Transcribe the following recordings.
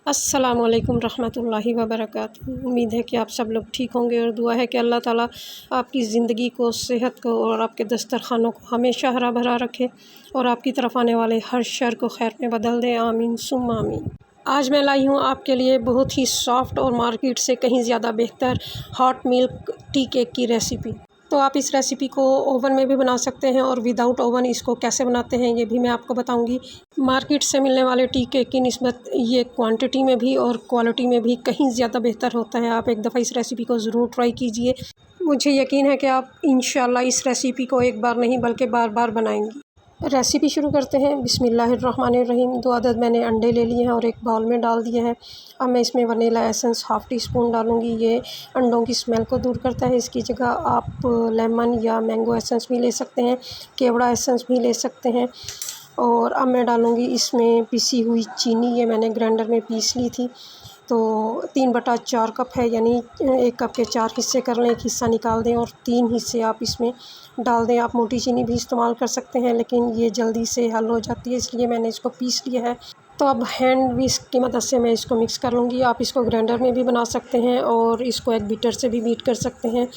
अस्सलामुअलैकुम रहमतुल्लाहि व बरकातुहू। उम्मीद है कि आप सब लोग ठीक होंगे और दुआ है कि अल्लाह ताला आपकी ज़िंदगी को, सेहत को और आपके दस्तरखानों को हमेशा हरा भरा रखे और आपकी तरफ आने वाले हर शर को खैर में बदल दे। आमीन सुम्मा आमीन। आज मैं लाई हूँ आपके लिए बहुत ही सॉफ्ट और मार्केट से कहीं ज़्यादा बेहतर हॉट मिल्क टी केक की रेसिपी। तो आप इस रेसिपी को ओवन में भी बना सकते हैं और विदाउट ओवन इसको कैसे बनाते हैं ये भी मैं आपको बताऊंगी। मार्केट से मिलने वाले टी केक की निस्बत ये क्वांटिटी में भी और क्वालिटी में भी कहीं ज़्यादा बेहतर होता है। आप एक दफ़ा इस रेसिपी को ज़रूर ट्राई कीजिए। मुझे यकीन है कि आप इंशाल्लाह इस रेसिपी को एक बार नहीं बल्कि बार बार बनाएंगी। रेसिपी शुरू करते हैं। बिस्मिल्लाहिर्रहमानिर्रहीम। 2 अदद मैंने अंडे ले लिए हैं और एक बाउल में डाल दिए हैं। अब मैं इसमें vanilla essence half tea spoon डालूँगी। ये अंडों की स्मेल को दूर करता है। इसकी जगह आप लेमन या मैंगो एसेंस भी ले सकते हैं, केवड़ा एसेंस भी ले सकते हैं। और अब मैं डालूँगी इसमें पिसी हुई चीनी। ये मैंने ग्राइंडर में पीस ली थी। तो 3/4 कप है, यानी 1 कप के 4 हिस्से कर लें। एक हिस्सा निकाल दें और 3 हिस्से आप इसमें डाल दें। आप मोटी चीनी भी इस्तेमाल कर सकते हैं, लेकिन ये जल्दी से हल हो जाती है, इसलिए मैंने इसको पीस लिया है। तो अब हैंड व्हिस्क की मदद से मैं इसको मिक्स कर लूँगी। आप इसको ग्राइंडर में भी बना सकते हैं और इसको एक बीटर से भी बीट कर सकते हैं।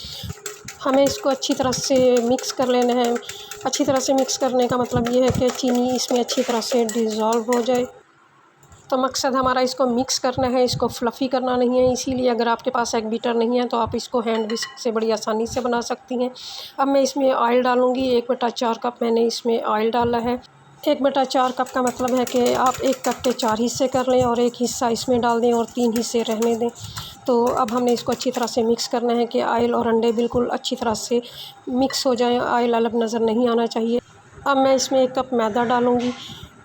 हमें इसको अच्छी तरह से मिक्स कर लेना है। अच्छी तरह से मिक्स करने का मतलब ये है कि चीनी इसमें अच्छी तरह से डिज़ोल्व हो जाए। तो मकसद हमारा इसको मिक्स करना है, इसको फ्लफ़ी करना नहीं है। इसीलिए अगर आपके पास एक बीटर नहीं है तो आप इसको हैंड व्हिस्क से बड़ी आसानी से बना सकती हैं। अब मैं इसमें ऑयल डालूँगी। 1/4 कप मैंने इसमें ऑयल डाला है। 1/4 कप का मतलब है कि आप 1 कप के 4 हिस्से कर लें और 1 हिस्सा इसमें डाल दें और 3 हिस्से रहने दें। तो अब हमने इसको अच्छी तरह से मिक्स करना है कि ऑयल और अंडे बिल्कुल अच्छी तरह से मिक्स हो जाएँ। ऑयल अलग नज़र नहीं आना चाहिए। अब मैं इसमें 1 कप मैदा डालूँगी।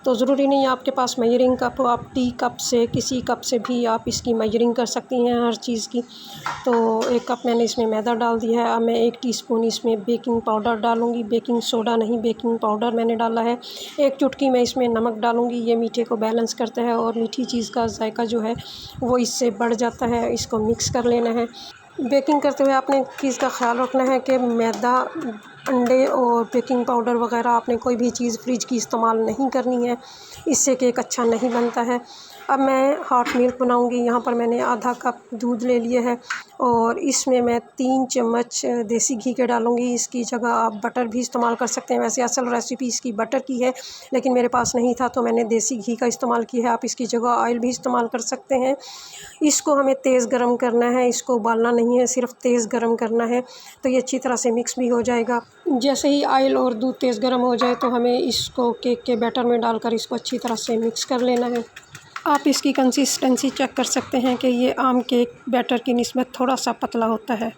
तो ज़रूरी नहीं है आपके पास मेजरिंग कप हो, आप टी कप से, किसी कप से भी आप इसकी मेजरिंग कर सकती हैं हर चीज़ की। तो 1 कप मैंने इसमें मैदा डाल दिया है। अब मैं 1 टीस्पून इसमें बेकिंग पाउडर डालूँगी। बेकिंग सोडा नहीं, बेकिंग पाउडर मैंने डाला है। 1 चुटकी मैं इसमें नमक डालूँगी। ये मीठे को बैलेंस करता है और मीठी चीज़ का जायका जो है वो इससे बढ़ जाता है। इसको मिक्स कर लेना है। बेकिंग करते हुए आपने चीज़ का ख़्याल रखना है कि मैदा, अंडे और बेकिंग पाउडर वग़ैरह आपने कोई भी चीज़ फ्रिज की इस्तेमाल नहीं करनी है, इससे केक अच्छा नहीं बनता है। अब मैं हॉट मिल्क बनाऊंगी। यहाँ पर मैंने आधा कप दूध ले लिया है और इसमें मैं 3 चम्मच देसी घी के डालूंगी। इसकी जगह आप बटर भी इस्तेमाल कर सकते हैं। वैसे असल रेसिपी इसकी बटर की है, लेकिन मेरे पास नहीं था तो मैंने देसी घी का इस्तेमाल किया है। आप इसकी जगह ऑयल भी इस्तेमाल कर सकते हैं। इसको हमें तेज़ गरम करना है, इसको उबालना नहीं है, सिर्फ तेज़ गरम करना है। तो ये अच्छी तरह से मिक्स भी हो जाएगा। जैसे ही ऑयल और दूध तेज़ गरम हो जाए तो हमें इसको केक के बैटर में डालकर इसको अच्छी तरह से मिक्स कर लेना है। आप इसकी कंसिस्टेंसी चेक कर सकते हैं कि ये आम केक बैटर की निस्बत थोड़ा सा पतला होता है।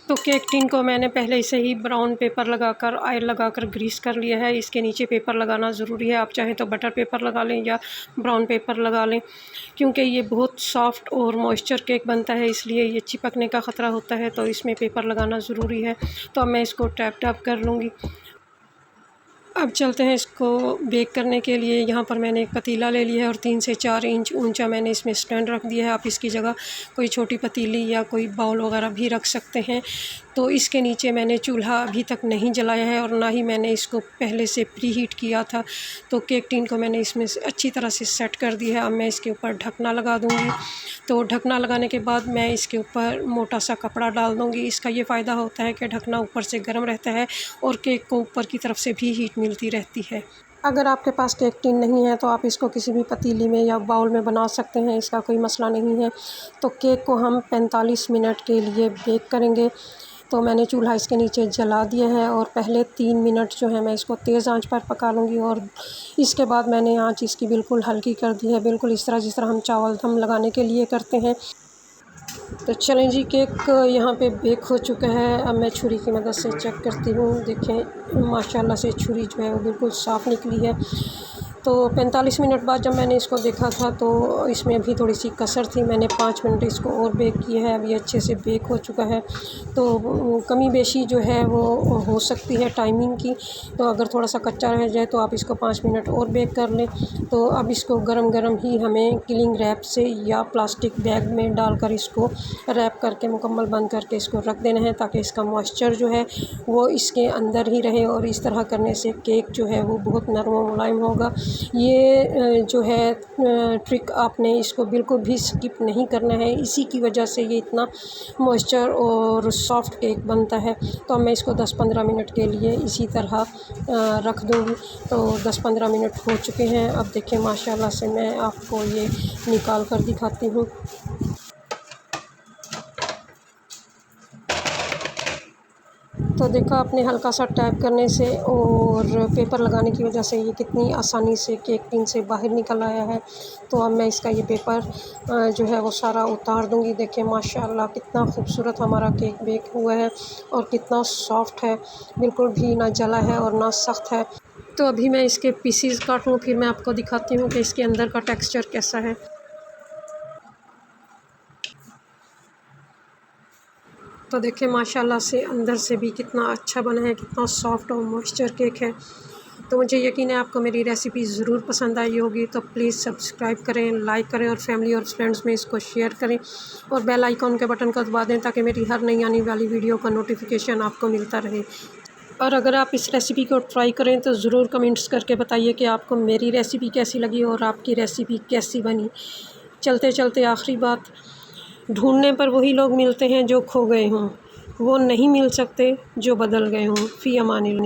तो केक टिन को मैंने पहले से ही ब्राउन पेपर लगाकर, ऑयल लगाकर ग्रीस कर लिया है। इसके नीचे पेपर लगाना ज़रूरी है। आप चाहें तो बटर पेपर लगा लें या ब्राउन पेपर लगा लें, क्योंकि ये बहुत सॉफ्ट और मॉइस्चर केक बनता है, इसलिए ये चिपकने का ख़तरा होता है, तो इसमें पेपर लगाना ज़रूरी है। तो अब मैं इसको टैप टैप कर लूँगी। अब चलते हैं इसको बेक करने के लिए। यहाँ पर मैंने एक पतीला ले लिया है और 3 से 4 इंच ऊंचा मैंने इसमें स्टैंड रख दिया है। आप इसकी जगह कोई छोटी पतीली या कोई बाउल वगैरह भी रख सकते हैं। तो इसके नीचे मैंने चूल्हा अभी तक नहीं जलाया है और ना ही मैंने इसको पहले से प्री हीट किया था। तो केक टिन को मैंने इसमें से अच्छी तरह से सेट कर दिया है। अब मैं इसके ऊपर ढकना लगा दूँगी। तो ढकना लगाने के बाद मैं इसके ऊपर मोटा सा कपड़ा डाल दूँगी। इसका ये फ़ायदा होता है कि ढकना ऊपर से गर्म रहता है और केक को ऊपर की तरफ से भी हीट मिलती रहती है। अगर आपके पास केक टिन नहीं है तो आप इसको किसी भी पतीली में या बाउल में बना सकते हैं, इसका कोई मसला नहीं है। तो केक को हम 45 मिनट के लिए बेक करेंगे। तो मैंने चूल्हा इसके नीचे जला दिया है और पहले 3 मिनट जो है मैं इसको तेज़ आंच पर पका लूँगी और इसके बाद मैंने आंच इसकी बिल्कुल हल्की कर दी है, बिल्कुल इस तरह जिस तरह हम चावल दम लगाने के लिए करते हैं। तो चलें जी, केक यहाँ पे बेक हो चुका है। अब मैं छुरी की मदद से चेक करती हूँ। देखें माशाल्लाह से छुरी जो है वो बिल्कुल साफ़ निकली है। तो 45 मिनट बाद जब मैंने इसको देखा था तो इसमें भी थोड़ी सी कसर थी। मैंने 5 मिनट इसको और बेक किया है। अब ये अच्छे से बेक हो चुका है। तो कमी बेशी जो है वो हो सकती है टाइमिंग की। तो अगर थोड़ा सा कच्चा रह जाए तो आप इसको 5 मिनट और बेक कर लें। तो अब इसको गरम गरम ही हमें क्लिंग रैप से या प्लास्टिक बैग में डालकर इसको रैप करके मुकम्मल बंद करके इसको रख देना है, ताकि इसका मॉइस्चर जो है वो इसके अंदर ही रहे। और इस तरह करने से केक जो है वो बहुत नरम और मुलायम होगा ये जो है ट्रिक आपने इसको बिल्कुल भी स्किप नहीं करना है, इसी की वजह से ये इतना मॉइस्चर और सॉफ्ट केक बनता है। तो अब मैं इसको 10-15 मिनट के लिए इसी तरह रख दूँगी। तो 10-15 मिनट हो चुके हैं। अब देखिए माशाल्लाह से मैं आपको ये निकाल कर दिखाती हूँ। तो देखा आपने हल्का सा टैप करने से और पेपर लगाने की वजह से ये कितनी आसानी से केक टिन से बाहर निकल आया है। तो अब मैं इसका ये पेपर जो है वो सारा उतार दूँगी। देखिए माशाल्लाह कितना खूबसूरत हमारा केक बेक हुआ है और कितना सॉफ्ट है, बिल्कुल भी ना जला है और ना सख्त है। तो अभी मैं इसके पीसीज़ काट लूँ, फिर मैं आपको दिखाती हूँ कि इसके अंदर का टेक्सचर कैसा है। तो देखिए माशाल्लाह से अंदर से भी कितना अच्छा बना है, कितना सॉफ्ट और मॉइस्चर केक है। तो मुझे यकीन है आपको मेरी रेसिपी ज़रूर पसंद आई होगी। तो प्लीज़ सब्सक्राइब करें, लाइक करें और फैमिली और फ्रेंड्स में इसको शेयर करें और बेल आइकॉन के बटन को दबा दें ताकि मेरी हर नई आने वाली वीडियो का नोटिफिकेशन आपको मिलता रहे। और अगर आप इस रेसिपी को ट्राई करें तो ज़रूर कमेंट्स करके बताइए कि आपको मेरी रेसिपी कैसी लगी और आपकी रेसिपी कैसी बनी। चलते चलते आखिरी बात, ढूंढने पर वही लोग मिलते हैं जो खो गए हों, वो नहीं मिल सकते जो बदल गए हों। फ़ी अमानिल्लाह।